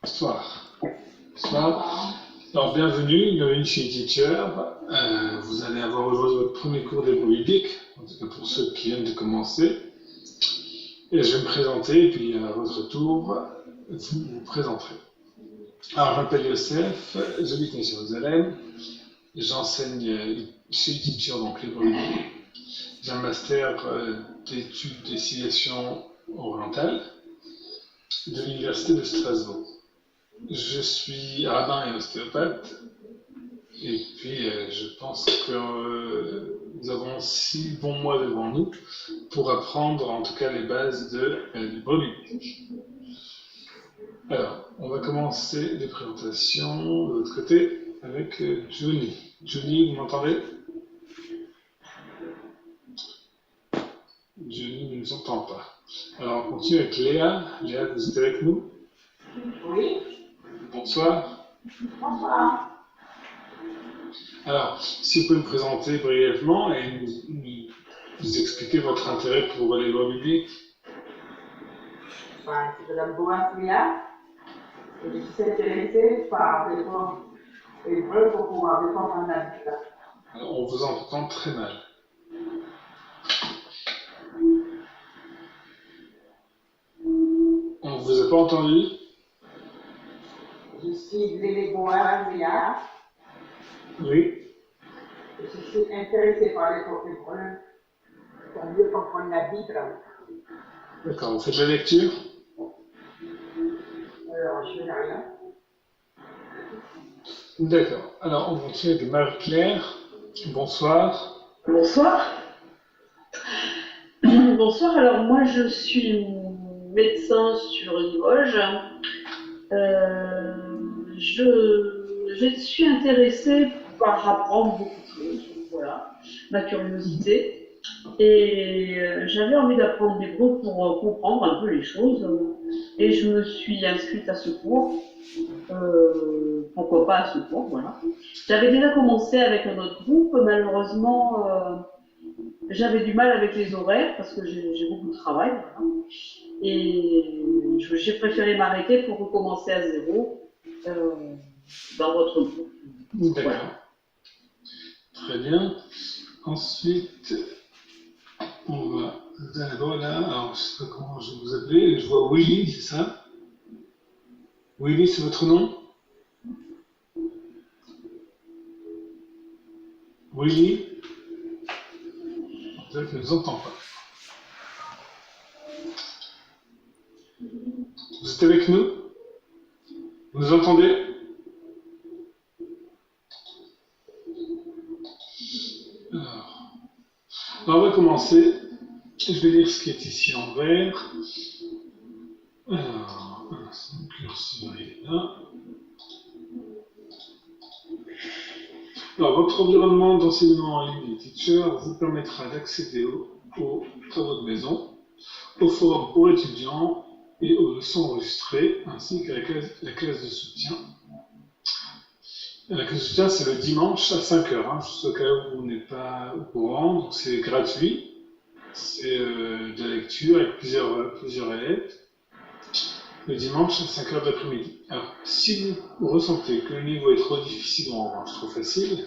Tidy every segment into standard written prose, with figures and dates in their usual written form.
Bonsoir. Bonsoir. Alors, bienvenue, bienvenue chez Teacher. Vous allez avoir aujourd'hui votre premier cours d'hébreu biblique, en tout cas pour ceux qui viennent de commencer. Et je vais me présenter, et puis à votre tour, vous présenterez. Alors, je m'appelle Youssef, j'habite à Jérusalem, j'enseigne chez Teacher, donc l'hébreu biblique. J'ai un master d'études des civilisations orientales de l'université de Strasbourg. Je suis rabbin et ostéopathe, et puis je pense que nous avons 6 bons mois devant nous pour apprendre en tout cas les bases de l'hébreu biblique. Alors, on va commencer les présentations de l'autre côté avec Johnny. Johnny, vous m'entendez? Johnny ne nous entend pas. Alors, on continue avec Léa. Léa, vous êtes avec nous? Oui. Bonsoir. Bonsoir. Alors, si vous pouvez me présenter brièvement et nous expliquer votre intérêt pour l'hébreu biblique. C'est Mme Boasmia. Je suis intéressée par l'hébreu pour pouvoir défendre un habitat. Alors, on vous entend très mal. On ne vous a pas entendu? Je suis Lélé Boasmia. Oui. Je suis intéressée par les hébreux pour mieux comprendre la Bible. D'accord, vous faites la lecture? Alors, je n'ai rien. D'accord. Alors, on continue avec Marie-Claire. Bonsoir. Bonsoir. Bonsoir, alors moi je suis médecin sur Limoges. Je suis intéressée par apprendre beaucoup de choses, voilà, ma curiosité. Et j'avais envie d'apprendre l'hébreu pour comprendre un peu les choses. Et je me suis inscrite à ce cours. Pourquoi pas à ce cours, voilà. J'avais déjà commencé avec un autre groupe, malheureusement j'avais du mal avec les horaires parce que j'ai beaucoup de travail, voilà. Et j'ai préféré m'arrêter pour recommencer à zéro dans votre groupe. D'accord. Voilà. Très bien. Ensuite, on va d'abord là, alors je ne sais pas comment je vais vous appeler, je vois Willy, c'est ça? Willy, c'est votre nom? Willy? On dirait qu'il ne nous entend pas. Vous êtes avec nous? Vous nous entendez? Alors, on va commencer. Je vais lire ce qui est ici en vert. Alors, le curseur est là. Alors, votre environnement d'enseignement en ligne de Teacher vous permettra d'accéder aux travaux de maison, au forum pour étudiants et aux leçons enregistrées, ainsi qu'à la classe de soutien. La classe de soutien, c'est le dimanche à 5h, juste au cas où vous n'êtes pas au courant, donc c'est gratuit. C'est de la lecture avec plusieurs élèves, le dimanche à 5h de l'après-midi. Alors, si vous ressentez que le niveau est trop difficile ou en revanche trop facile,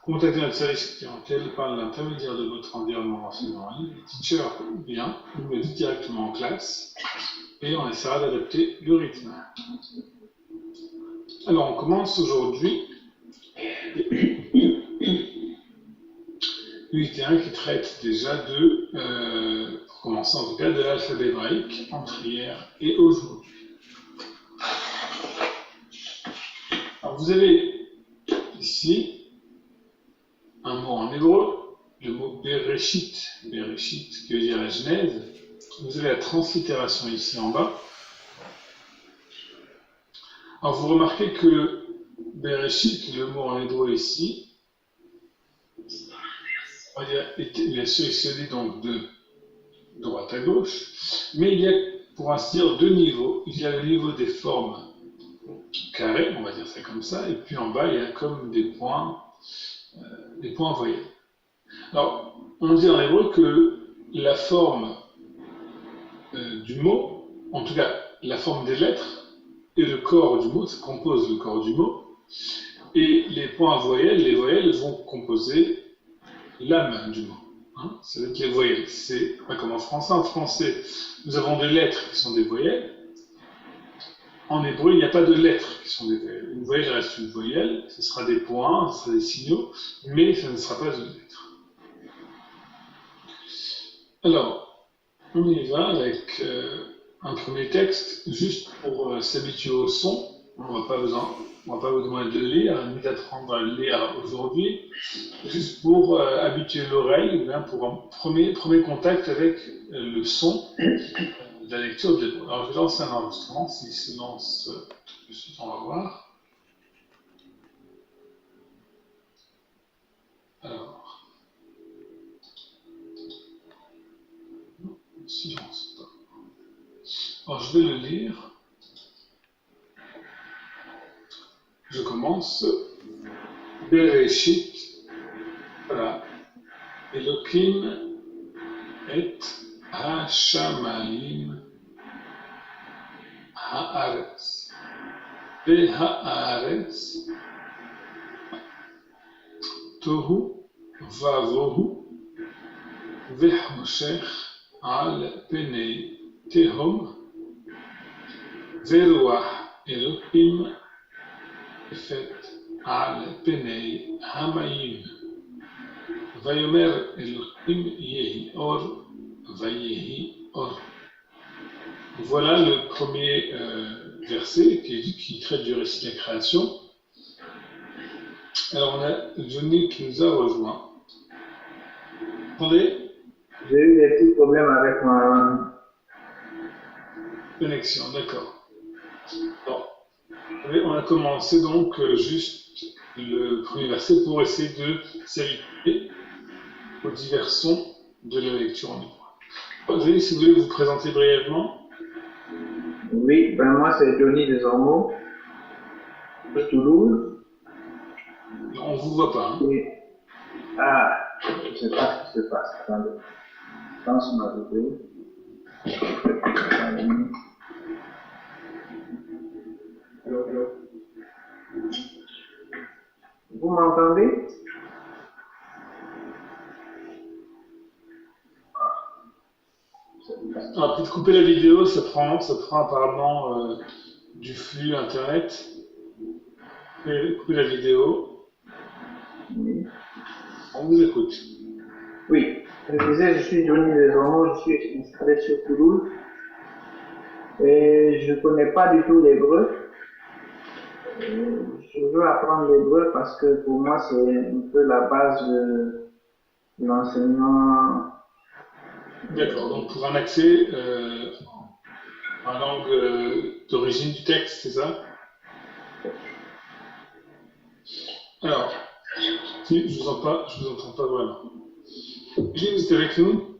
contactez notre service clientèle par l'intermédiaire de votre environnement d'enseignement en ligne. Teacher vient, vous me dites directement en classe, et on essaiera d'adapter le rythme. Alors, on commence aujourd'hui l'unité 1 qui traite déjà pour commencer en tout cas, de l'alphabet hébraïque entre hier et aujourd'hui. Alors, vous avez ici un mot en hébreu, le mot Bereshit, qui veut dire la Genèse. Vous avez la translittération ici en bas. Alors vous remarquez que Bereshit, le mot en hébreu ici, on va dire, il est sélectionné donc de droite à gauche, mais il y a, pour ainsi dire, 2 niveaux. Il y a le niveau des formes carrées, on va dire ça comme ça, et puis en bas, il y a comme des points voyelles. Alors, on dit en hébreu que la forme du mot, en tout cas la forme des lettres, et le corps du mot, ça compose le corps du mot, et les points voyelles, les voyelles vont composer l'âme du mot. Hein, ça va être les voyelles. C'est pas comme en français. En français, nous avons des lettres qui sont des voyelles. En hébreu, il n'y a pas de lettres qui sont des voyelles. Une voyelle reste une voyelle, ce sera des points, ce sera des signaux, mais ça ne sera pas une lettre. Alors, on y va avec un premier texte, juste pour s'habituer au son. On ne va pas vous demander de le lire, ni d'apprendre à le lire aujourd'hui, juste pour habituer l'oreille, pour un premier contact avec le son de la lecture de l'hébreu. Alors je vais lancer un enregistrement, s'il se lance tout de suite, on va voir. Alors, non, silence pas. Alors je vais le lire. Je commence. Bereshit, voilà. Elohim et Hashamayim Haaretz. Behaaretz Tohu Vavohu Vehmoshech al Penei Tehom Veruach Elohim Efet al Penei Hamayim Vayomer Elohim Yehi Or Vayehi Or. Voilà le premier verset qui traite du récit de la création. Alors on a Johnny qui nous a rejoint. Attendez. J'ai eu des petits problèmes avec ma Connexion, d'accord. Bon. On a commencé donc juste le premier verset pour essayer de s'habituer aux divers sons de la lecture en hébreu. Johnny, si vous voulez vous présenter brièvement. Oui, ben moi c'est Johnny des Ormeaux, de Toulouse. On ne vous voit pas. Hein. Et... Ah, je ne sais pas ce qui se passe. Attendez. Je pense ma vidéo. Allô. Vous m'entendez? Alors, peut-être couper la vidéo, ça prend apparemment du flux internet. Couper la vidéo. Oui. On vous écoute. Oui, je disais, je suis Johnny des Ormeaux, je suis installé sur Toulouse. Et je ne connais pas du tout l'hébreu. Je veux apprendre l'hébreu parce que pour moi c'est un peu la base de l'enseignement. D'accord, donc pour un accès en langue d'origine du texte, c'est ça? Alors, si, je vous entends pas vraiment. Gilles, vous êtes avec nous?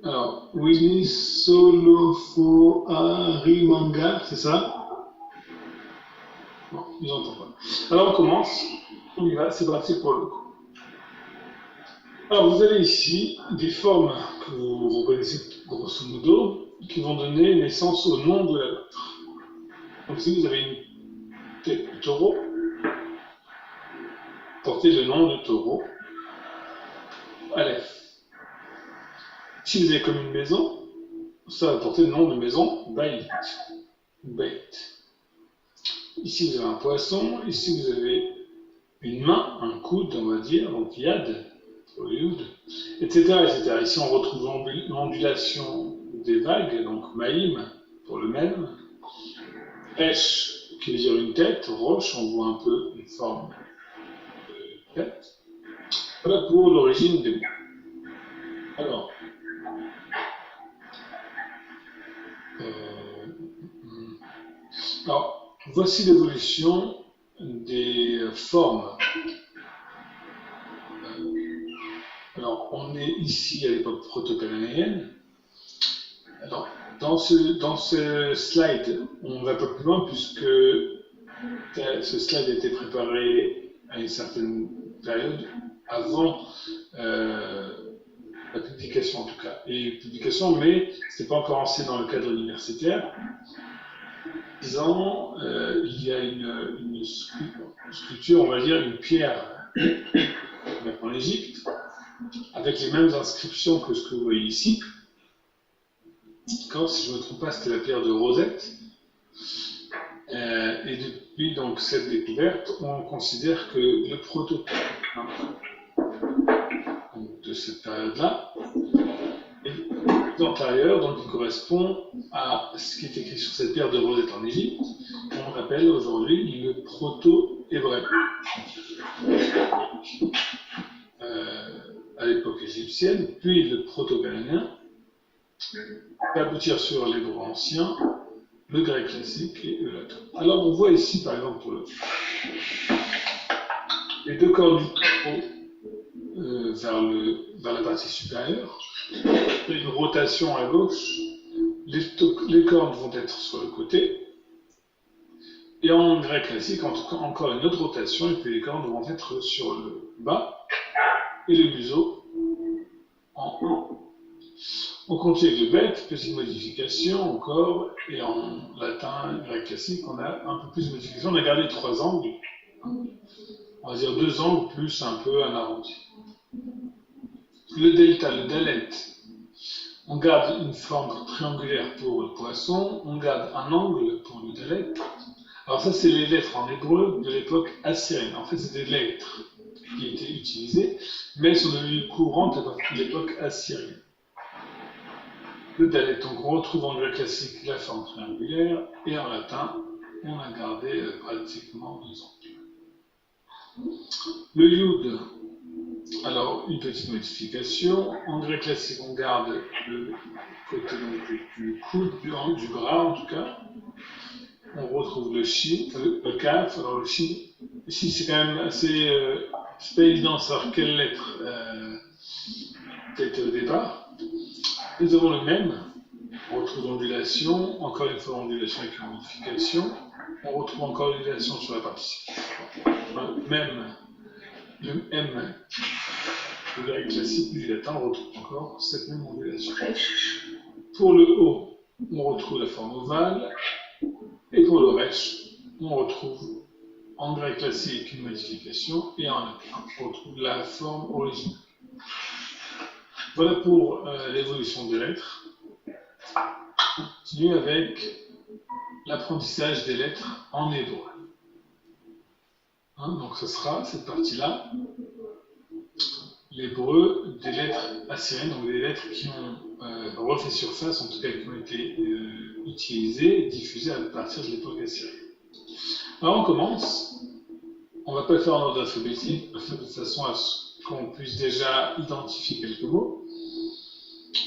Alors, Willy Solofo Arimanga, c'est ça? Non, je n'entends pas. Alors on commence, on y va, c'est parti pour le coup. Alors vous avez ici des formes que vous reconnaissez grosso modo, qui vont donner naissance au nom de la lettre. Donc si vous avez une tête de taureau, portez le nom de taureau, Aleph. Si vous avez comme une maison, ça va porter le nom de maison, Bait. Bait. Ici vous avez un poisson, ici vous avez une main, un coude, on va dire, donc Yad, pour le Yud, etc., etc. Ici on retrouve l'ondulation des vagues, donc Maïm, pour le même, Esh, qui veut dire une tête, Roche, on voit un peu une forme de tête. Voilà pour l'origine des mots. Alors, voici l'évolution des formes. Alors, on est ici à l'époque proto-cananéenne. Alors, dans ce slide, on va pas plus loin puisque ce slide a été préparé à une certaine période avant la publication en tout cas. Et publication, mais ce n'est pas encore lancé dans le cadre universitaire. Disons, il y a une sculpture, on va dire, une pierre en Égypte, avec les mêmes inscriptions que ce que vous voyez ici. Quand, si je ne me trompe pas, c'était la pierre de Rosette. Et depuis donc, cette découverte, on considère que le prototype de cette période-là est antérieur, donc il correspond à ce qui est écrit sur cette pierre de Rosette en Égypte, qu'on appelle aujourd'hui le proto-hébreu. À l'époque égyptienne, puis le proto-gallénien, peut aboutir sur l'hébreu ancien, le grec classique et le latin. Alors on voit ici par exemple pour les deux cordes du propos vers la partie supérieure, il y a une rotation à gauche, les cordes vont être sur le côté, et en grec classique, encore une autre rotation, et puis les cordes vont être sur le bas, et le museau en haut. On continue avec le bec, petite modification encore, et en latin, grec classique, on a un peu plus de modification. On a gardé 3 angles, on va dire 2 angles plus un peu un arrondi. Le delta, le dalet, on garde une forme triangulaire pour le poisson, on garde un angle pour le dalet. Alors ça, c'est les lettres en hébreu de l'époque assyrienne. En fait, c'est des lettres qui étaient utilisées, mais elles sont devenues courantes à partir de l'époque assyrienne. Le dalet, donc on retrouve en grec classique la forme triangulaire, et en latin, on a gardé pratiquement 2 angles. Le yud, alors une petite modification. En grec classique, on garde le côté donc, du coude, du bras en tout cas. On retrouve le shin, le kaf. Alors le shin, ici c'est quand même assez. C'est pas évident de savoir quelle lettre était au départ. Nous avons le même. On retrouve l'ondulation, encore une fois ondulation avec une modification. On retrouve encore l'ondulation sur la partie. Même le M du grec classique du latin, on retrouve encore cette même ondulation. Pour le O, on retrouve la forme ovale. Et pour le resh, on retrouve en grec classique une modification et en latin, on retrouve la forme originale. Voilà pour l'évolution des lettres. On continue avec l'apprentissage des lettres en hébreu. Donc ce sera cette partie-là, l'hébreu des lettres assyriennes, donc des lettres qui ont refait surface, en tout cas qui ont été utilisées, diffusées à partir de l'époque assyrienne. Alors on commence, on ne va pas le faire en ordre alphabétique, de façon à ce qu'on puisse déjà identifier quelques mots.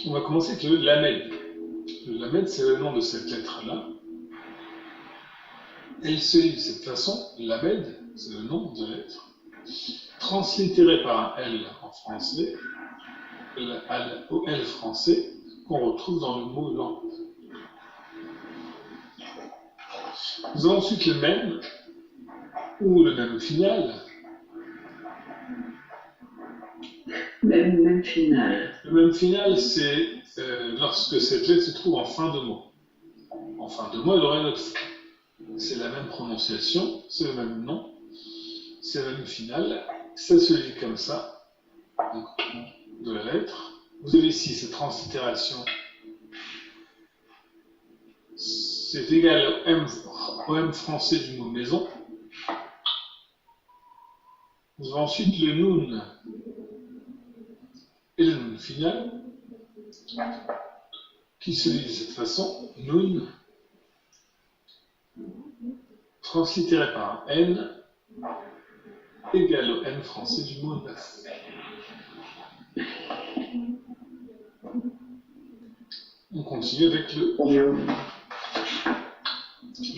On va commencer avec le lamed. Le lamed, c'est le nom de cette lettre-là. Elle se lit de cette façon, lamed, c'est le nom de la lettre, translittéré par un L en français, au L français, qu'on retrouve dans le mot lampe. Nous avons ensuite le même, ou le même final. Même final. Le même final, c'est lorsque cette lettre se trouve en fin de mot. En fin de mot, elle aurait notre fin. C'est la même prononciation, c'est le même nom, c'est le même final. Ça se lit comme ça, donc, de la lettre. Vous avez ici cette translittération. C'est égal au M français du mot maison. Nous avons ensuite le noun et le noun final qui se lit de cette façon, noun, translittéré par un N, égal au N français du mot neuf. On continue avec le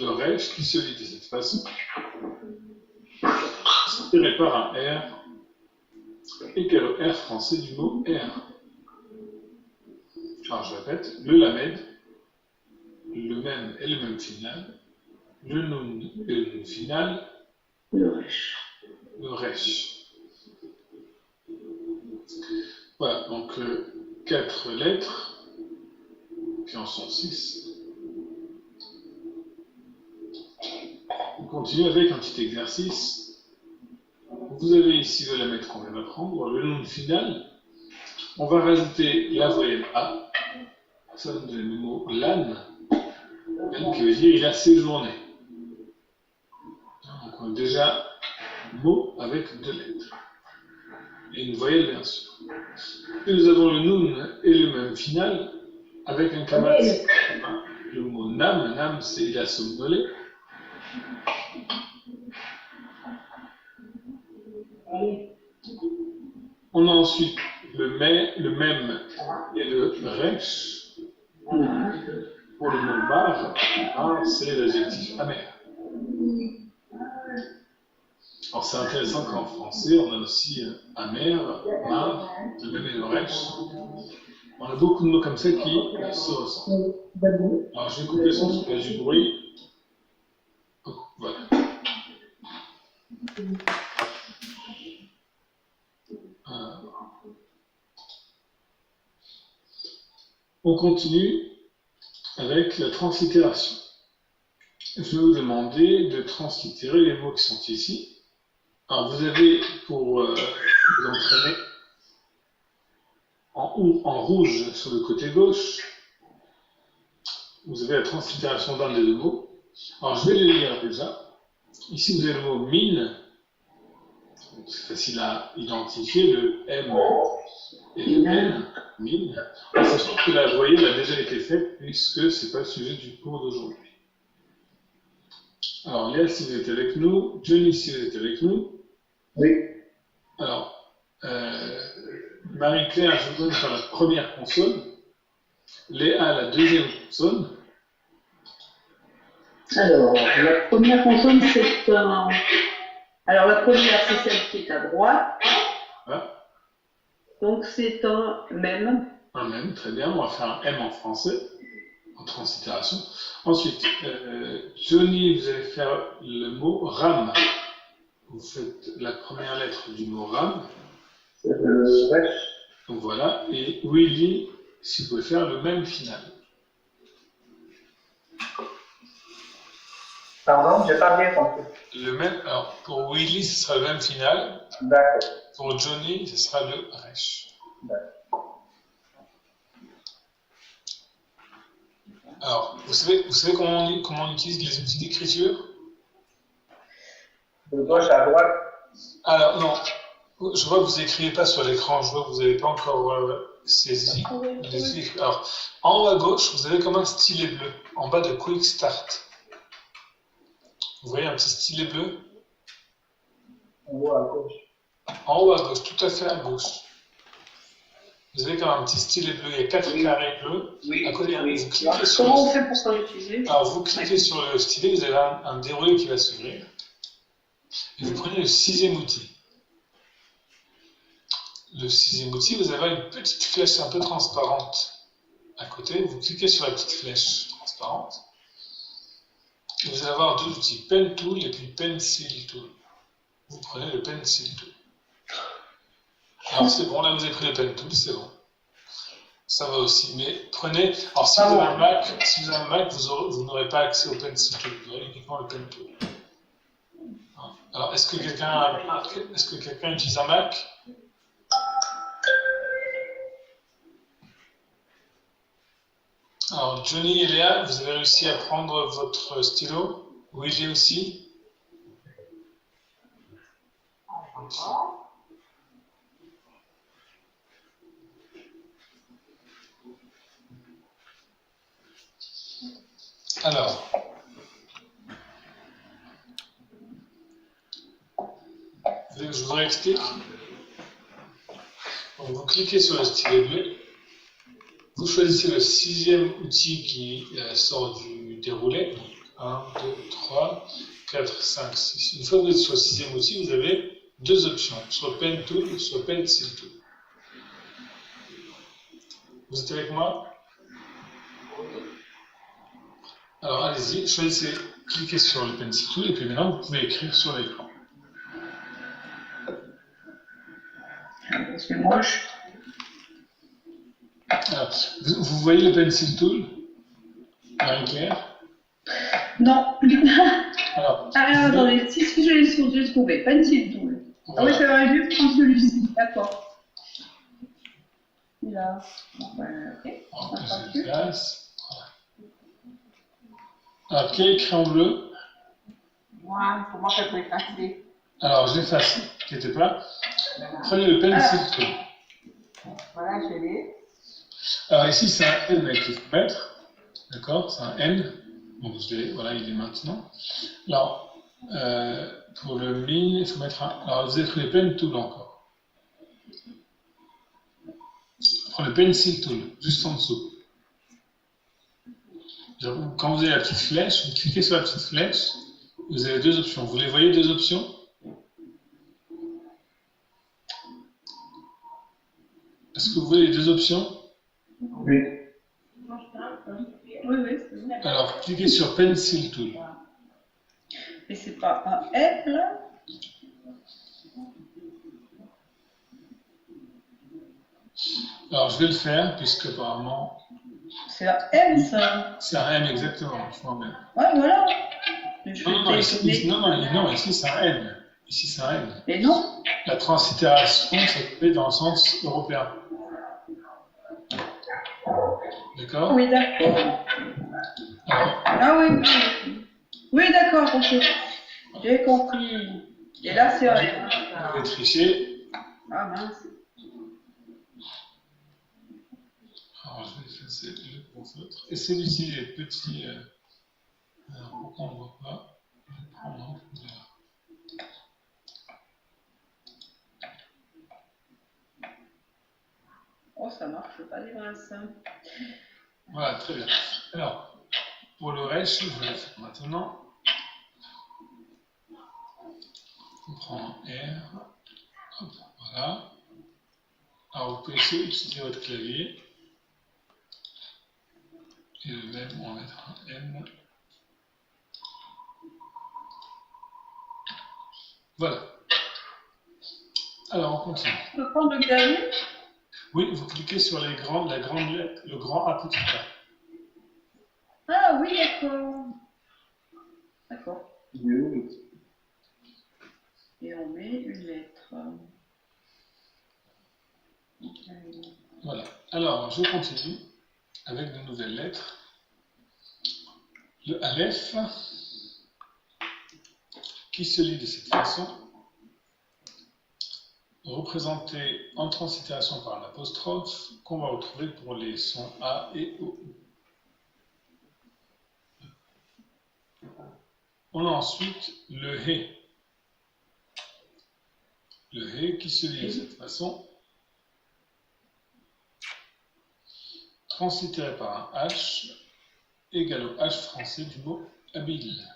resh qui se lit de cette façon, translittéré par un R, égal au R français du mot R. Alors je répète, le lamed, le même et le même final, le noun et le noun final, Le resh. le resh. Voilà, donc 4 lettres, qui en sont 6. On continue avec un petit exercice. Vous avez ici de la lettre qu'on vient d'apprendre, le nom final. On va rajouter la voyelle A. Ça donne le mot l'âne, qui veut dire il a séjourné. Donc on a déjà un mot avec 2 lettres. Et une voyelle bien sûr. Et nous avons le noun et le même final avec un kamat. Le mot nam, c'est il a somnolé. On a ensuite le même et le resh. Pour le mot bar, c'est l'adjectif amer. Alors c'est intéressant qu'en français, on a aussi amer, mar, le même et le resh. On a beaucoup de mots comme ça qui se ressemblent. Alors je vais couper le son parce qu'il y a du bruit. Oh, voilà. On continue avec la translittération. Je vais vous demander de translittérer les mots qui sont ici. Alors vous avez, pour vous entraîner, en rouge sur le côté gauche, vous avez la translittération d'un des 2 mots. Alors je vais les lire déjà. Ici vous avez le mot mine. C'est facile à identifier, le M et le N, mine. En sachant que la voyelle a déjà été faite puisque ce n'est pas le sujet du cours d'aujourd'hui. Alors Léa, si vous êtes avec nous, Johnny, si vous êtes avec nous. Oui. Alors, Marie-Claire, je vous donne faire la première consonne. Léa, la deuxième consonne. Alors, la première consonne, c'est un... Alors, la première, c'est celle qui est à droite. Voilà. Donc, c'est un même. Un même, très bien. On va faire un M en français, en translittération. Ensuite, Johnny, vous allez faire le mot ram. Vous faites la première lettre du mot ram. C'est le resh. Donc voilà. Et Willy, si vous pouvez faire le même final. Pardon, j'ai pas bien compris. Le même, alors pour Willy, ce sera le même final. D'accord. Pour Johnny, ce sera le resh. D'accord. Alors, vous savez comment on utilise les outils d'écriture? De gauche à droite. Alors, non, je vois que vous n'écrivez pas sur l'écran, je vois que vous n'avez pas encore saisi. Alors, en haut à gauche, vous avez comme un stylet bleu, en bas de Quick Start. Vous voyez un petit stylet bleu? En haut à gauche. En haut à gauche, tout à fait à gauche. Vous avez comme un petit stylet bleu, il y a 4 carrés bleus. Oui. À côté, Oui. vous cliquez sur Comment on fait pour s'en utiliser? Alors, vous cliquez sur le stylet, vous avez un déroulé qui va s'ouvrir. Et vous prenez le 6e outil. Le 6e outil, vous avez une petite flèche un peu transparente à côté. Vous cliquez sur la petite flèche transparente. Et vous allez avoir 2 outils, Pen Tool et puis Pencil Tool. Vous prenez le Pencil Tool. Alors c'est bon, là vous avez pris le Pen Tool, c'est bon. Ça va aussi, mais prenez... Alors si vous avez un Mac, vous n'aurez pas accès au Pencil Tool, vous aurez uniquement le Pen Tool. Alors est-ce que quelqu'un utilise un Mac? Alors, Johnny et Léa, vous avez réussi à prendre votre stylo? Willy aussi? Alors, vous voulez que je vous réexplique? Donc, vous cliquez sur le stylet bleu. Vous choisissez le 6e outil qui sort du déroulé. 1, 2, 3, 4, 5, 6. Une fois que vous êtes sur le 6e outil, vous avez 2 options, soit Pen Tool, soit Pencil Tool. Vous êtes avec moi? Alors allez-y, choisissez, cliquez sur le Pencil Tool et puis maintenant vous pouvez écrire sur l'écran. C'est moche. Alors, vous voyez le pencil tool, Marie-Claire? Non. Alors, Ah, attendez, si je l'ai trouvé, pencil tool. Ah oui, voilà. ça va mieux prendre celui-ci, d'accord. Là, ok. Alors, que je le place. Voilà. Alors, quel est le crayon bleu? Moi, pour moi, ça peut être assez. Alors, je l'efface, ne inquiétez pas. Prenez le pencil tool. Voilà, je l'ai. Alors, ici, c'est un N qu'il faut mettre. D'accord? C'est un N. Donc, voilà, il est maintenant. Alors, pour le mine, il faut mettre un. Alors, vous avez pris le pen tool encore. Prends le pencil tool, juste en dessous. Quand vous avez la petite flèche, vous cliquez sur la petite flèche, vous avez deux options. Vous les voyez, deux options? Est-ce que vous voyez les deux options? Oui. Oui, c'est bon. Alors, cliquez sur pencil tool. Et c'est pas un F là? Alors, je vais le faire, puisque apparemment. C'est un M ça. C'est un M exactement, je vois bien. Ouais, voilà. Non, ici c'est un N. Ici c'est un N. Mais non. La translittération se fait dans le sens européen. D'accord? Oui, d'accord. Alors, Ah oui. Oui, d'accord, ok. J'ai compris. Et là, c'est vrai. vous pouvez tricher. Ah mince. Alors, je vais effacer le gros feutre. Et celui-ci est petit. Alors, pourquoi on ne voit pas? Je vais prendre un couleur. Oh, ça marche pas des masses. Voilà, très bien. Alors, pour le reste, je vais le faire maintenant. On prend R. Hop, voilà. Alors, vous pouvez aussi utiliser votre clavier. Et le même, on va mettre un M. Voilà. Alors, on continue. Je peux prendre le clavier? Oui, vous cliquez sur la grande lettre, le grand A petit A. Ah oui, d'accord. D'accord. Oui. Et on met une lettre. Voilà. Alors, je continue avec de nouvelles lettres. Le Aleph, qui se lit de cette façon, représenté en translittération par un apostrophe, qu'on va retrouver pour les sons A et O. On a ensuite le He. Le He qui se lit de cette façon, translittéré par un H, égal au H français du mot habile.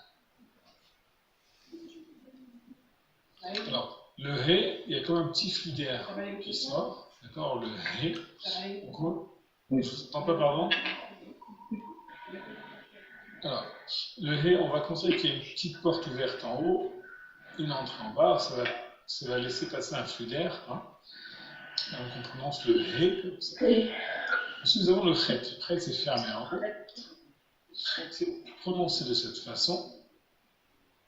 Alors, le He, il y a comme un petit flux d'air qui sort. D'accord, le He. Pourquoi? Je ne vous entends pas, pardon. Alors, le He, on va considérer qu'il y a une petite porte ouverte en haut, une entrée en bas, ça va laisser passer un flux d'air. Hein. Donc on prononce le He comme ça. Ensuite, nous avons le Chet. Le Chet, c'est fermé en haut. C'est prononcé de cette façon,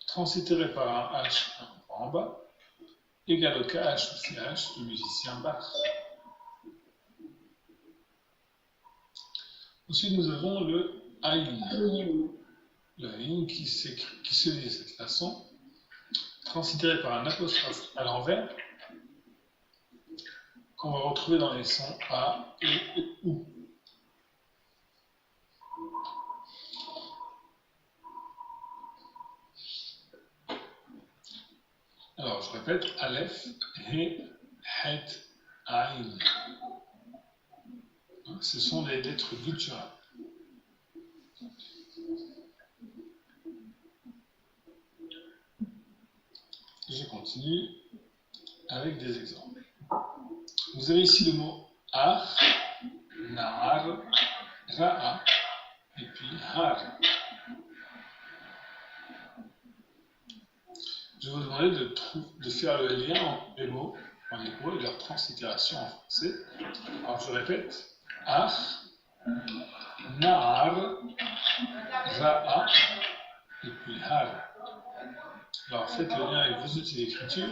translittéré par un H en bas, égal au KH ou CH du musicien Bach. Ensuite, nous avons le Aïn. Le Aïn qui se lit de cette façon, translittéré par un apostrophe à l'envers, qu'on va retrouver dans les sons A et OU. Alors, je répète, Aleph, He, Het, Aïn. Ce sont les lettres gutturales. Je continue avec des exemples. Vous avez ici le mot Ar, Nar, Ra'a, et puis Har. Je vais vous demander de faire le lien entre les mots et leur translittération en français. Alors je répète, Ach, Nar, Ra'a, et puis Har. Alors faites le lien avec vos outils d'écriture.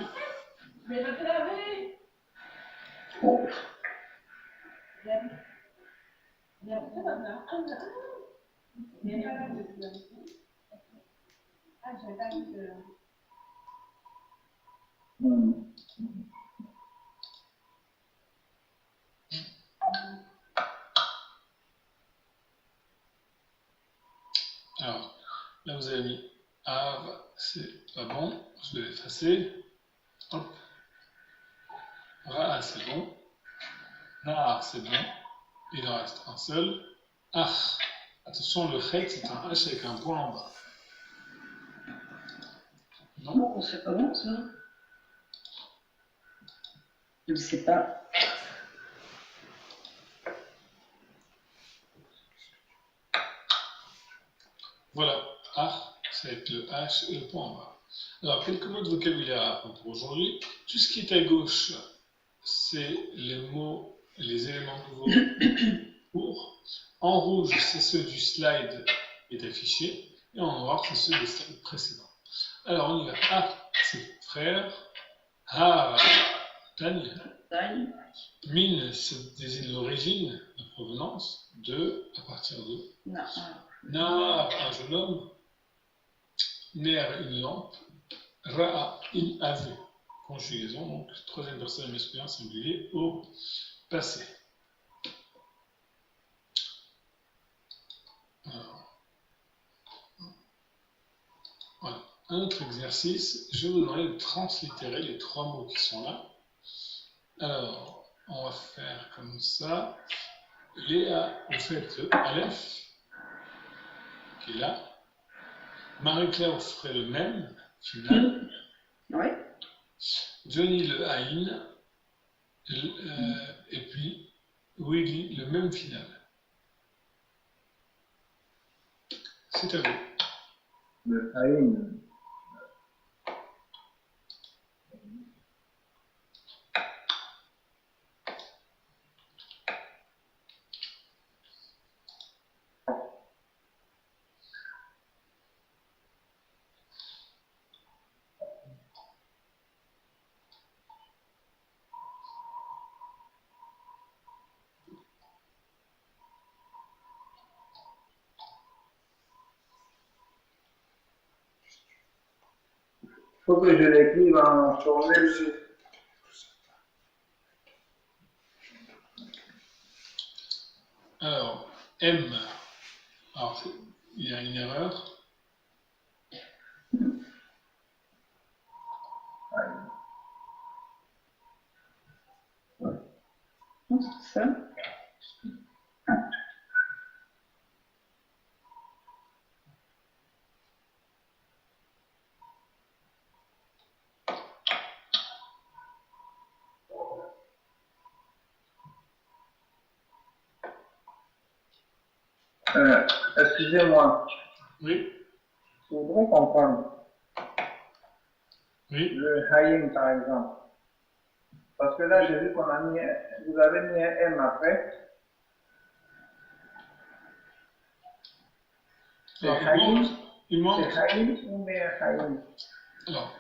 Alors, là vous avez mis Av, c'est pas bon, je vais l'effacer. Hop. Ra'a, c'est bon. Nar, c'est bon. Il en reste un seul. Ach. Attention, le chet, c'est un H avec un point en bas. Non, on sait comment ça? Je ne sais pas. Voilà, Ach, c'est avec le H et le point en bas. Alors, quelques mots de vocabulaire pour aujourd'hui. Tout ce qui est à gauche, c'est les mots, les éléments nouveaux courts. En rouge, c'est ceux du slide qui est affiché. Et en noir, c'est ceux des slides précédents. Alors, on y va. A, c'est frère. Ha, tagne. Min, c'est désigne l'origine, la provenance. De, à partir de. Na, un jeune homme. Ner, une lampe. Ra'a, il a vu. Conjugaison, donc troisième personne masculin singulier au passé. Alors, voilà. Un autre exercice, je vais vous demander de translittérer les trois mots qui sont là. Alors, on va faire comme ça. Léa, vous faites le Aleph, qui est là. Marie-Claire, vous ferez le même, final. Oui. Johnny, le Aïn. Et puis, Willy, le même final. C'est à vous. Le Aïn. Il faut que je l'écrive en formule. Alors, M. Alors, il y a une erreur. Non, c'est ça. Excusez-moi, Oui. je voudrais comprendre. Oui. Le Haïm, par exemple. Parce que là, j'ai vu qu'on a mis, vous avez mis un M après. C'est Alors, Haïm, il manque. c'est Haïm ou bien Haïm? Alors,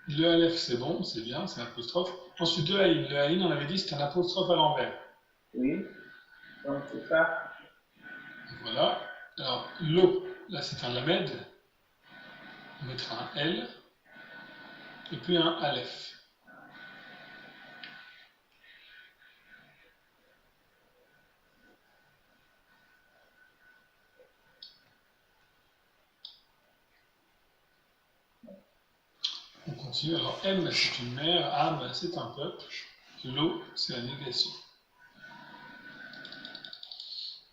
le Aleph, c'est bon, c'est bien, c'est un apostrophe. Ensuite, le Aïn. Le Aïn, on avait dit, c'est un apostrophe à l'envers. Oui, donc c'est ça. Voilà. Alors, l'O, là, c'est un Lamed. On mettra un L. Et puis un Aleph. On continue. Alors, M, c'est une mer. Am, c'est un peuple. L'O, c'est la négation.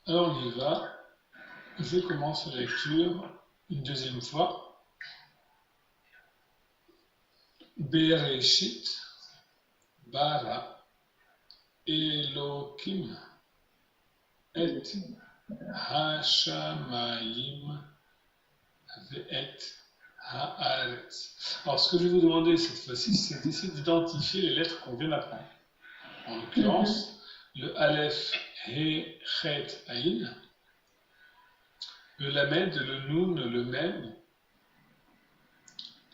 Alors, on y va. Je commence la lecture une deuxième fois. Bereshit, bara, Elokim, et hashamayim, ve'et haaretz. Alors, ce que je vais vous demander cette fois-ci, c'est d'essayer d'identifier les lettres qu'on vient d'apprendre. En l'occurrence, le Aleph, He, Chet, Aïn. Le Lamed, le Noun, le Mem.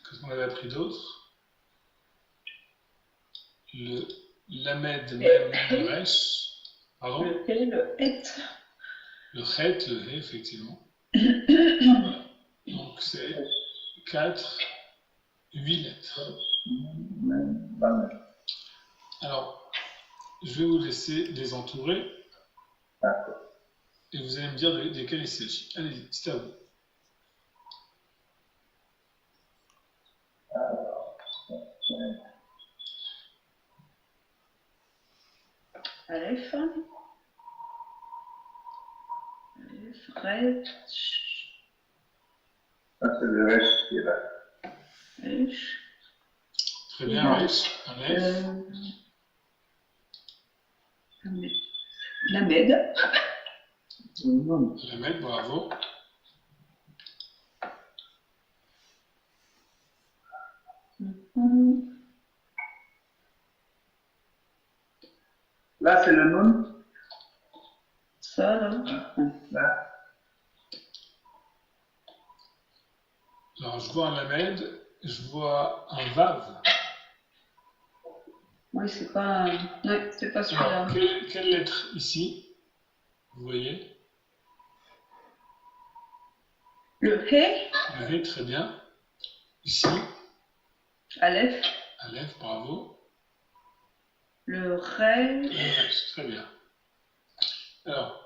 Qu'est-ce qu'on avait appris d'autre? Le Lamed, Mem, Nun, Resh. Pardon? Le He, le Het. Le Chet, le He, effectivement. Voilà. Donc c'est 4, 8 lettres. Alors, je vais vous laisser les entourer. D'accord. Et vous allez me dire desquels il s'agit. Allez-y, c'est à vous. Aleph. Ret. Ça, c'est le reste qui est là. Resh. Très bien, Resh, Aleph. Lamed. Lamed, bravo. Là, c'est le Nun. Ça, là. Là. Alors, je vois un Lamed, je vois un Vav. Oui, c'est pas. Ouais, c'est pas celui-là. Alors, quelle lettre ici? Vous voyez? Le He. Le He, très bien. Ici, Aleph. Aleph, bravo. Le Re. Le Resh, très bien. Alors,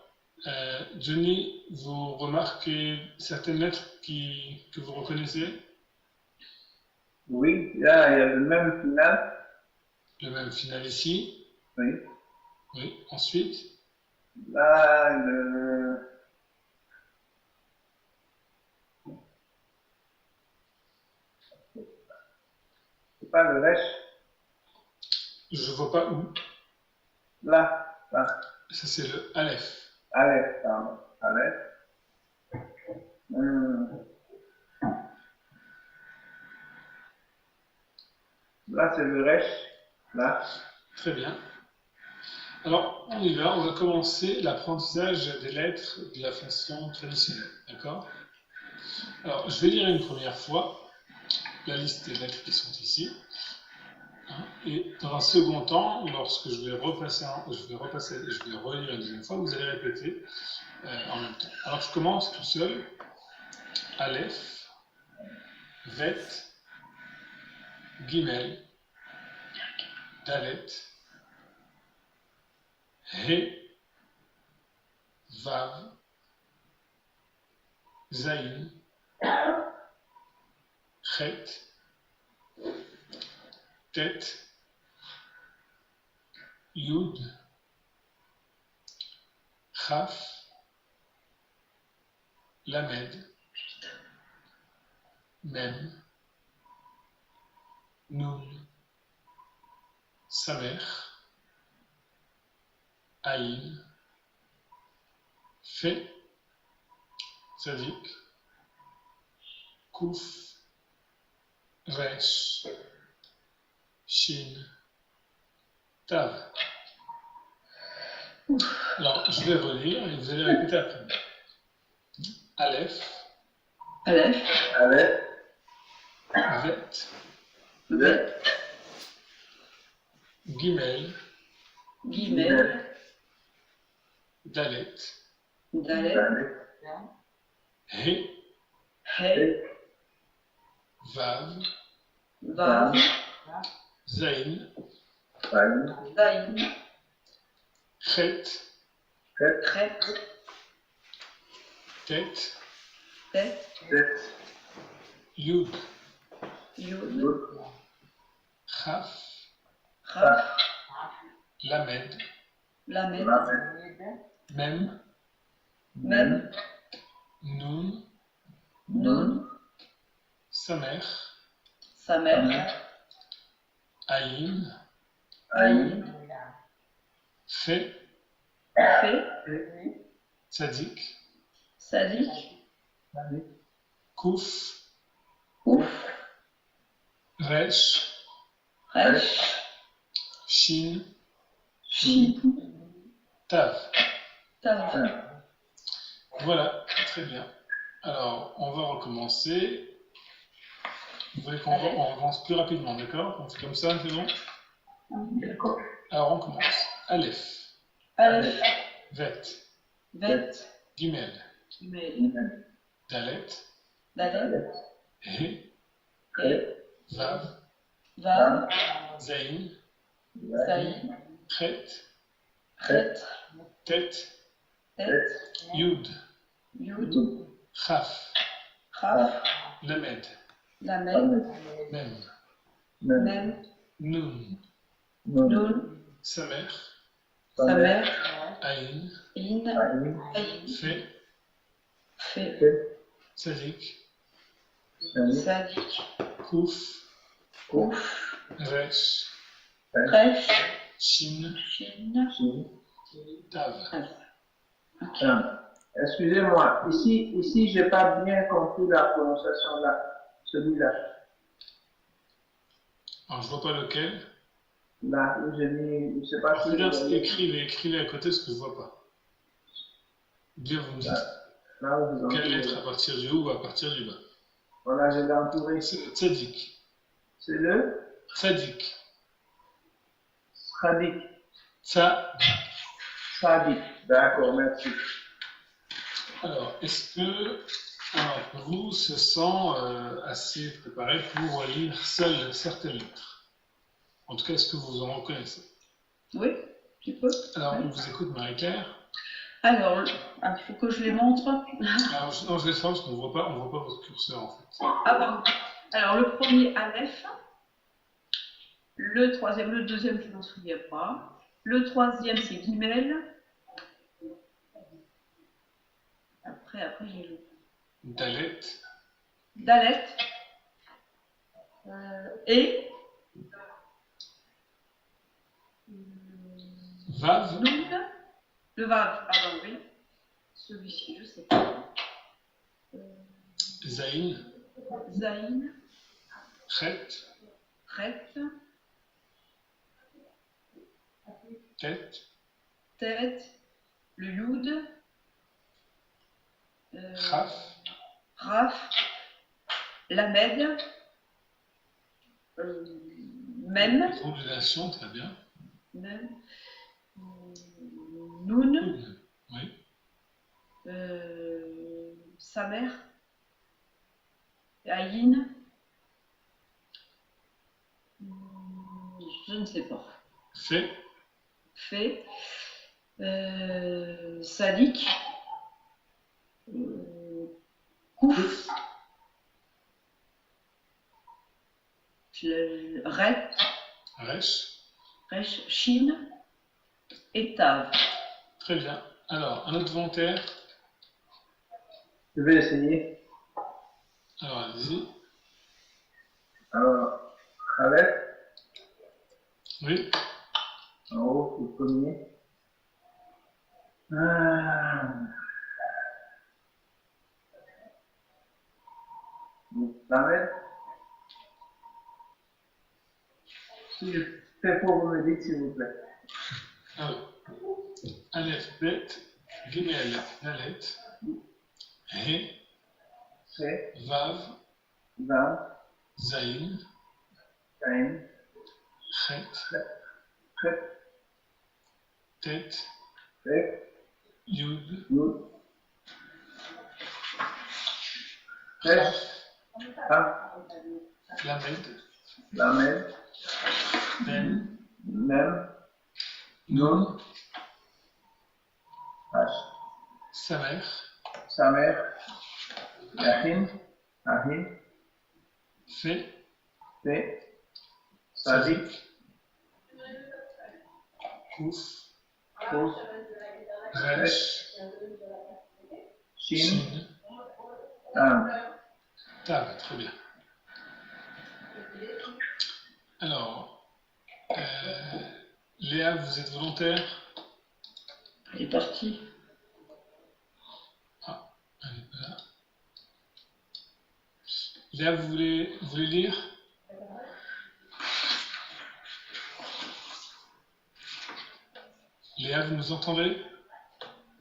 Johnny, vous remarquez certaines lettres que vous reconnaissez? Oui, là, il y a le même final. Le même final ici. Oui. Oui, ensuite. Là, le. C'est pas le Resh. Je ne vois pas où. Là, là. Ça, c'est le Aleph. Aleph, pardon. Aleph. Là, c'est le Resh. Là. Très bien. Alors, on y va. On va commencer l'apprentissage des lettres de la façon traditionnelle. D'accord? Alors, je vais lire une première fois la liste des lettres qui sont ici. Et dans un second temps, lorsque je vais relire une deuxième fois, vous allez répéter en même temps. Alors, je commence tout seul. Aleph, Vet, Gimel, Dalet, He, Vav, Zayin, Chet, Tet, Yud, Chaf, Lamed, Mem, Nun, Samer, Aïn, Fe, Tzadik, Kouf, Resh, Shin, Tav. Alors, je vais relire et vous allez répéter après moi. Aleph, Aleph. Aleph. Vet, Vet. Gimel, Gimel. Dalet, Dalet. Aleph. He, He. Vav, Vav. Zayin, Zayin. Chet, Chet. Tet, Tet. Yud, Yud. Chaf, Chaf. Lamed, Lamed. Mem, Mem. Nun, Nun. Samer, Samer. Aïn, Aïn. Fe, Fe. Tzadik, Sadik. Kouf, Ouf. Resh, Resh. Shin, Shin. Tav. Tav. Voilà, très bien. Alors, on va recommencer. Vous voulez qu'on recommence plus rapidement, d'accord? On fait comme ça, c'est bon? D'accord. Alors, on commence. Aleph. Aleph. Vet. Vet. Gimel. Gimel. Dalet. Dalet. He. He. Vav. Vav. Zayin. Zayin. Chet. Chet. Tet. Tet. Yud. Yud. Chaf. Chaf. Lamed. Lamed. Mem. Mem. Nun. Nun. Samer. Samer. Aïn. In. Aïn. Fe. Fe. Tzadik. Sadik. Kouf. Kouf. Resh. Resh. Shin. Shin. Tav. Excusez-moi, ici, j'ai pas bien compris la prononciation là, celui-là. Alors, je vois pas lequel. Là, où j'ai mis, je sais pas si. Regarde, écrivez à côté ce que je vois pas. Bien, vous me dites. Là où vous Quelle lettre à partir du haut ou à partir du bas? Voilà, je l'ai entouré. Tzadik. C'est le Tzadik. Sadik. Sadik. D'accord, merci. Alors, est-ce que vous se sent assez préparé pour lire seul certaines lettres? En tout cas, est-ce que vous en reconnaissez? Oui, tu peux. Alors, Oui. on vous écoute, Marie-Claire. Alors, il faut que je les montre. Alors, non, je laisse pas parce qu'on ne voit pas votre curseur en fait. Ah, pardon. Alors, le premier, Aleph. Le troisième, le deuxième, je ne m'en souviens pas. Le troisième, c'est Gimel. Après, j'ai le. Dalet. Dalet. Et. Vav. Nun. Le Vav, pardon, oui. Celui-ci, je ne sais pas. Zayin. Zayin. Chet. Chet. Tet. Tet. Le Yud. Chaf. Raf. Lamed. Mem. Modulation, très bien. Mem. Nun. Nun. Oui. Samer. Aïn. Je ne sais pas. Fait. Fait. Sadik. Kouf. Ret. Resh. Resh. Shin. Et Tav. Très bien. Alors, un autre volontaire. Je vais essayer. Alors, allez-y. Alors, Aleph, Oui. en haut, le premier. Lamed. Si je fais pour vous me dites, s'il vous plaît. Alors, Aleph, Bet, Gimel, Dalet, He, C'est Vav, Vav, Zayin, Zain, Chet, Chet, Tet, Tet, Yud, Yud, Chaf, Chaf, Lamed, Lamed, Mem, Mem, Nun, H, Samer, Samer, Yahin, Ahin, Fe, Fe, Sadik, Kouf, Kouf, Resh, Shin, Shin, Tam. Tav. Très bien. Alors, Léa, vous êtes volontaire? Elle est partie. Ah, elle est pas là. Léa, vous voulez lire? Léa, vous nous entendez?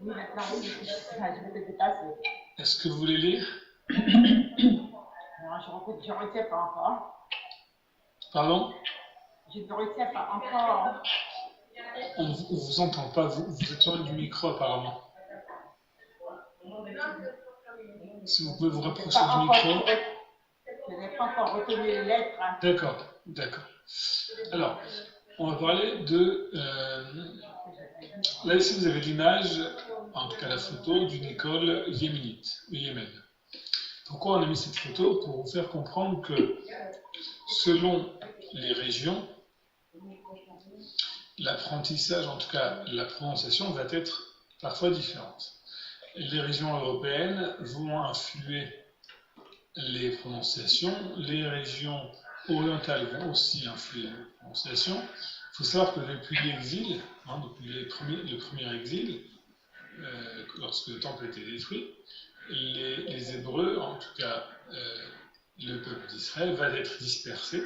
Oui, maintenant, oui, je vais te dépasser. Est-ce que vous voulez lire? Non, je ne retiens pas encore. Pardon? Je ne retiens pas encore. On ne vous entend pas, vous êtes loin du micro apparemment. Si vous pouvez vous rapprocher du micro. Je n'ai pas encore retenu les lettres. D'accord, d'accord. Alors, on va parler de... là, ici, vous avez l'image, en tout cas la photo, d'une école yéménite, au Yémen. Pourquoi on a mis cette photo? Pour vous faire comprendre que, selon les régions, l'apprentissage, en tout cas la prononciation, va être parfois différente. Les régions européennes vont influer les prononciations, les régions orientales vont aussi influer les prononciations. Il faut savoir que depuis l'exil, depuis le premier exil, lorsque le temple a été détruit, les Hébreux, en tout cas le peuple d'Israël, va être dispersé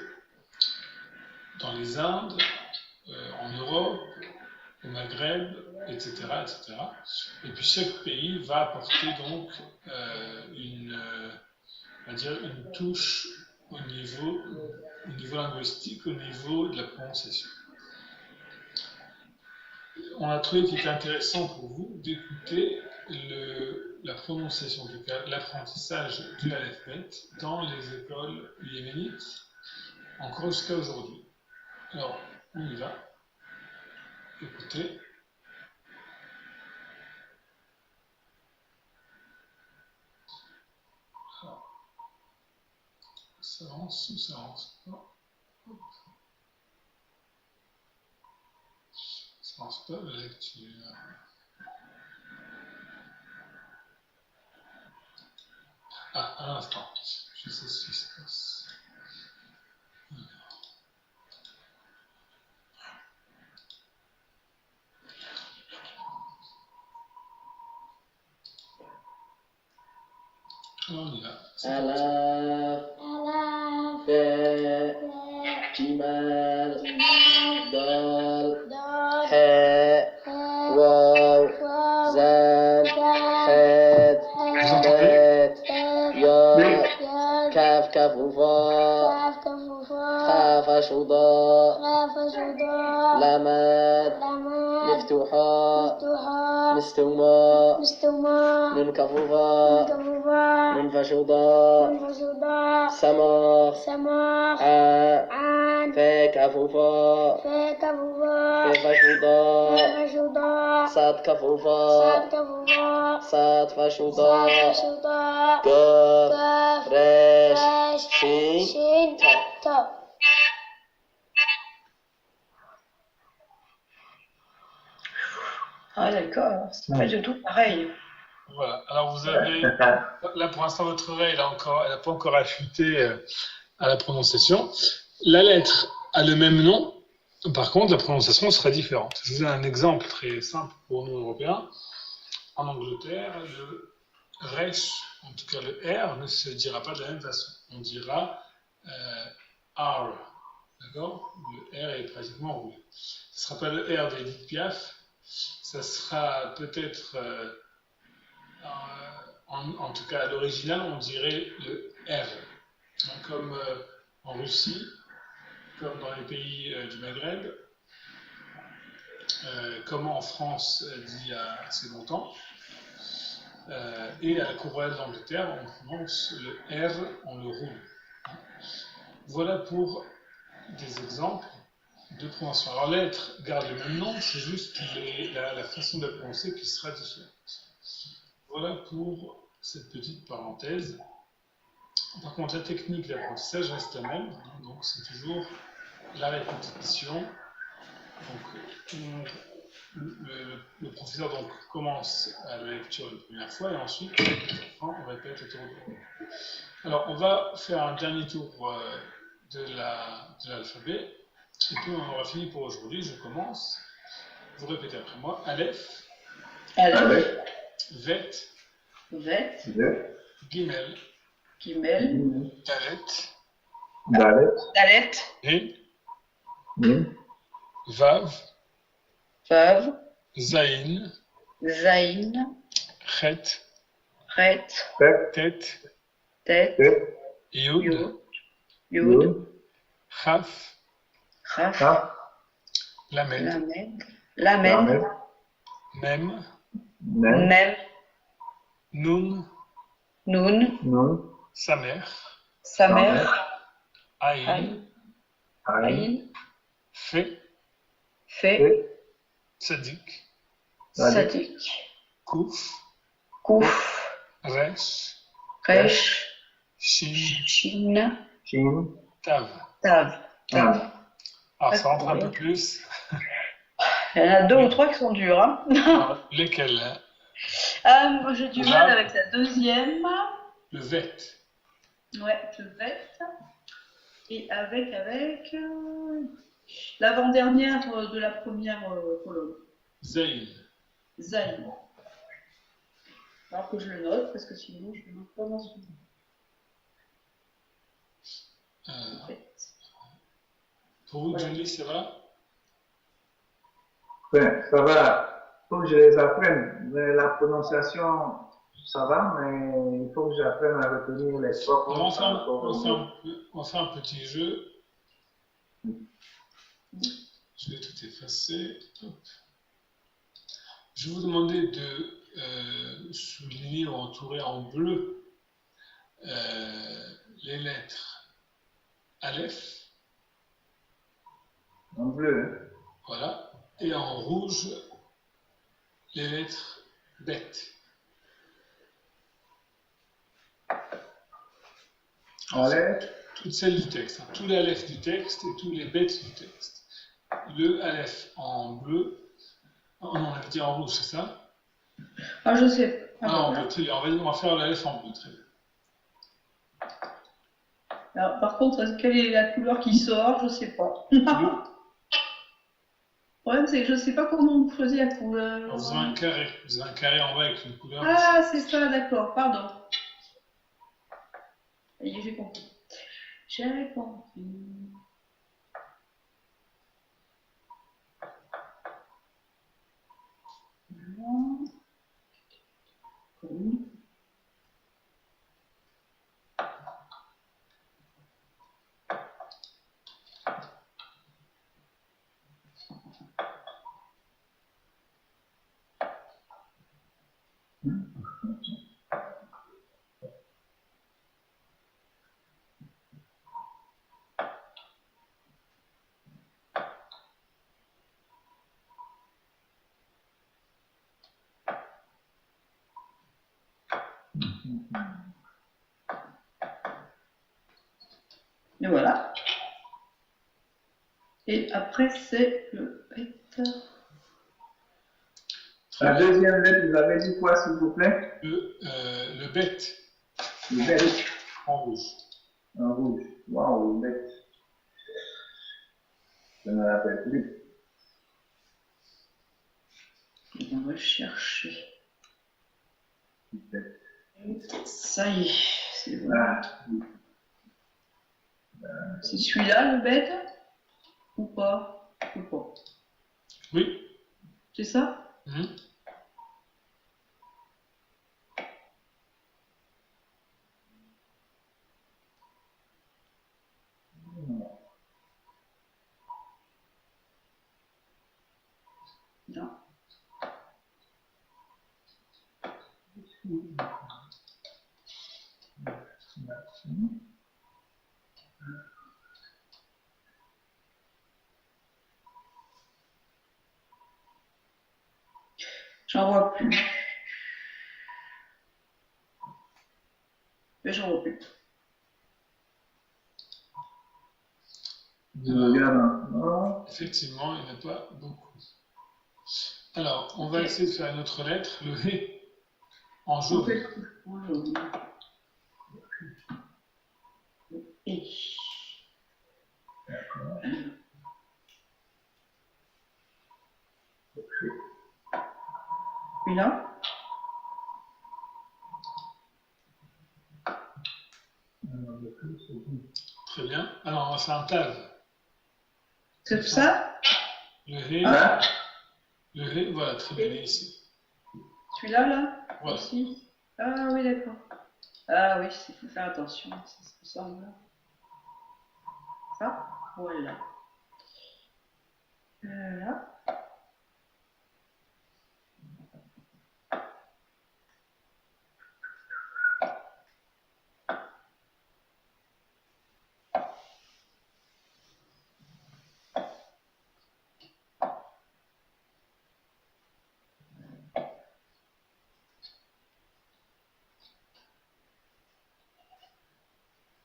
dans les Indes, en Europe, au Maghreb, etc., etc. Et puis chaque pays va apporter donc une touche au niveau linguistique, au niveau de la prononciation. On a trouvé qu'il était intéressant pour vous d'écouter la prononciation, en tout cas l'apprentissage du alphabet dans les écoles yéménites, encore jusqu'à aujourd'hui. Alors, on y va. Écoutez. Alors, ça avance ou ça avance pas? Ça avance pas la lecture. Ah, un instant. Je sais ce qui se passe. Alors on y va. ألف باء جيمال دال حاء واو زال حاد بات ياء كاف كاف وفاء خاف شضاء لمات مفتوحة مستوماء نون كفوفاء منفشضاء سماخ عان فاء كفوفاء فشضاء صاد كفوفاء صاد فشضاء قاف راش شين تاء. Ah d'accord, c'est pas du tout pareil. Voilà, alors vous avez, là pour l'instant votre oreille elle n'a pas encore affûté à la prononciation. La lettre a le même nom, par contre la prononciation sera différente. Je vous donne un exemple très simple pour nous Européens. En Angleterre, le resh, en tout cas le R, ne se dira pas de la même façon. On dira R, d'accord? Le R est pratiquement roulé. Ce ne sera pas le R d'Edith Piaf, ça sera peut-être... en tout cas, à l'original, on dirait le R. Donc, comme en Russie, comme dans les pays du Maghreb, comme en France d'il y a assez longtemps, et à la Cour royale d'Angleterre, on prononce le R, on le roule. Voilà pour des exemples de prononciation. Alors, la lettre garde le même nom, c'est juste la façon de la prononcer qui sera différente. Voilà pour cette petite parenthèse. Par contre, la technique d'apprentissage reste la même, donc c'est toujours la répétition. Donc, le professeur donc, commence à la lecture une première fois et ensuite, on répète le tour de rôle. Alors, on va faire un dernier tour de l'alphabet et puis on aura fini pour aujourd'hui. Je commence. Vous répétez après moi. Aleph. Aleph, Vet. Vet, Gimel. Gimel, Dalet. Dalet, Et Vav. Vav, Zaïn, Zaïn, Chet, Ret, Tet, Tet, Yud, Yod, Yod, Chaf, Raf, Lamed, Lamed, Lamed, Mem, Mem, Nun, Nun, Samer, Samer, Aïn, Aïn, Fe, Fe, Tzadik, Sadik, Kouf, Kouf, Resh, Resh, Shin, Shin, Tav. Tav. Alors ça rentre un peu plus. Il y en a 2 ou 3 qui sont durs. Hein. Alors, lesquels hein? Moi, j'ai du mal avec la deuxième. Le vet. Ouais, le vet. Et avec l'avant-dernière de la première colonne. Zayn. Zayn. Alors que je le note, parce que sinon je ne vais pas m'en souvenir. Pour vous, Johnny, ça va? Ben, ça va. Il faut que je les apprenne. Mais la prononciation, ça va, mais il faut que j'apprenne à retenir les trois prononciations. On fait un petit jeu. Je vais tout effacer. Hop. Je vais vous demander de souligner ou entourer en bleu les lettres Aleph. En bleu. Voilà. Et en rouge, les lettres Bet. Aleph. Toutes celles du texte. Tous les Aleph du texte et tous les Bet du texte. Le Aleph en bleu. Oh non, on avait dit en rouge, c'est ça? Ah, je sais. En bleu, très bien. On va faire l'Aleph en bleu, très bien. Alors, par contre, quelle est la couleur qui sort? Je sais pas. Le problème, c'est que je sais pas comment vous faisiez la couleur. Vous avez un carré. Vous avez un carré en bas avec une couleur. Ah, c'est ça, d'accord. Pardon. Ça y est, j'ai compris. J'ai compris. Et voilà. Et après, c'est le bête. La deuxième lettre, vous avez dit quoi, s'il vous plaît? Le bête. Le bête. En rouge. En rouge. Waouh, le bête. Je ne me rappelle plus. On va chercher. Bête. Ça y est, c'est bon. Ah. C'est celui-là, le bête? Ou pas? Ou pas? Oui. C'est ça? Non. J'en vois plus. Mais j'en vois plus. Je regarde maintenant. Effectivement, il n'y en a pas beaucoup. Alors, on va essayer de faire une autre lettre, le He, en jaune. En jaune. Et. Et là? Très bien. Alors, on va faire un Tav. C'est ça? Le He, Le Ré, voilà, très bien, ici. Celui-là, là? Voilà. Ici. Ah oui, d'accord. Ah oui, il faut faire attention. Ça se ressemble là. Ça? Voilà. Là.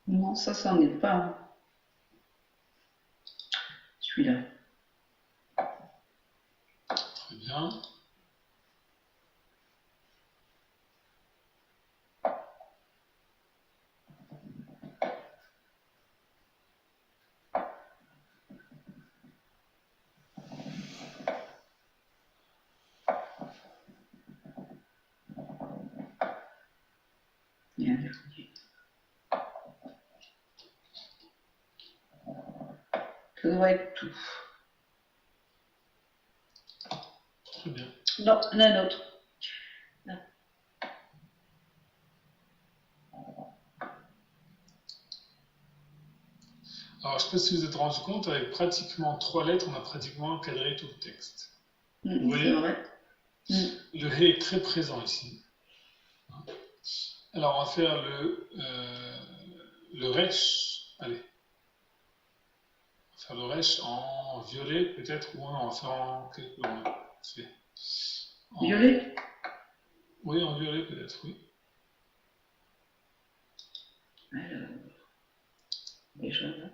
Non, ça n'en est pas un. Celui-là. Très bien. Bien. Ça devrait être tout. Très bien. Non, il y en a un autre. Là. Alors, je ne sais pas si vous vous êtes rendu compte, avec pratiquement 3 lettres, on a pratiquement encadré tout le texte. Vous voyez, c'est vrai. le Ré est très présent ici. Alors, on va faire le Resh. Allez. On va faire le Resh en violet, peut-être, ou on va faire en quelle couleur? Violet? Oui, en violet, peut-être, oui. Alors, déjà là.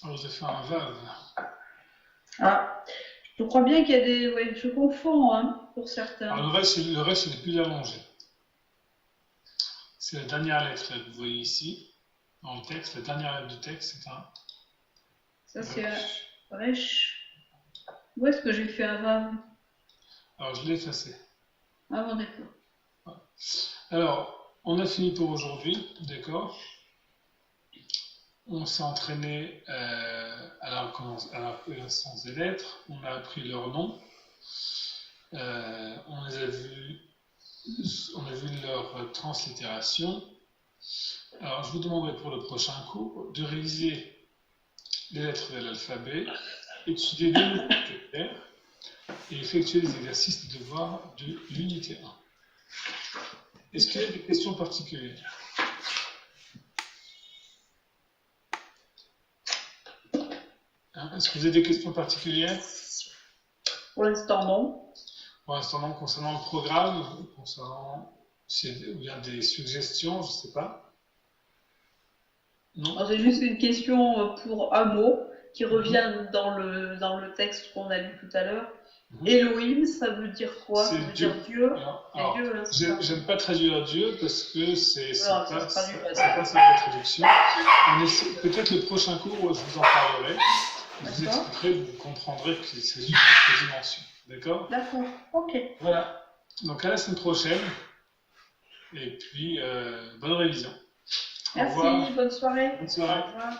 Alors, vous avez fait un Vav. Ah, je crois bien qu'il y a des... Ouais, je confonds, hein, pour certains. Alors, le reste, c'est le plus allongé. C'est la dernière lettre là, que vous voyez ici, dans le texte. La dernière lettre du texte, c'est un... Ça, c'est un Resh. Où est-ce que j'ai fait un Vav? Alors, je l'ai effacé. Ah bon, d'accord. Alors, on a fini pour aujourd'hui, d'accord? On s'est entraîné à la connaissance des lettres, on a appris leurs noms, on a vu leur translittération. Alors, je vous demanderai pour le prochain cours de réviser les lettres de l'alphabet, étudier les mots vocabulaires et effectuer les exercices de devoir de l'unité 1. Est-ce qu'il y a des questions particulières? Est-ce que vous avez des questions particulières? Pour l'instant, non. Pour l'instant, non. Concernant le programme, concernant s'il y a des suggestions, je ne sais pas. Non. C'est juste une question pour un mot qui revient dans le texte qu'on a lu tout à l'heure. Elohim, ça veut dire quoi? Ça veut dire Dieu. Alors, j'aime pas traduire Dieu parce que c'est pas ça la traduction. Peut-être le prochain cours, je vous en parlerai. Je vous expliquerai, vous comprendrez qu'il s'agit d'une autre dimension. D'accord? D'accord, ok. Voilà. Donc à la semaine prochaine. Et puis, bonne révision. Merci, bonne soirée. Bonne soirée. Au revoir.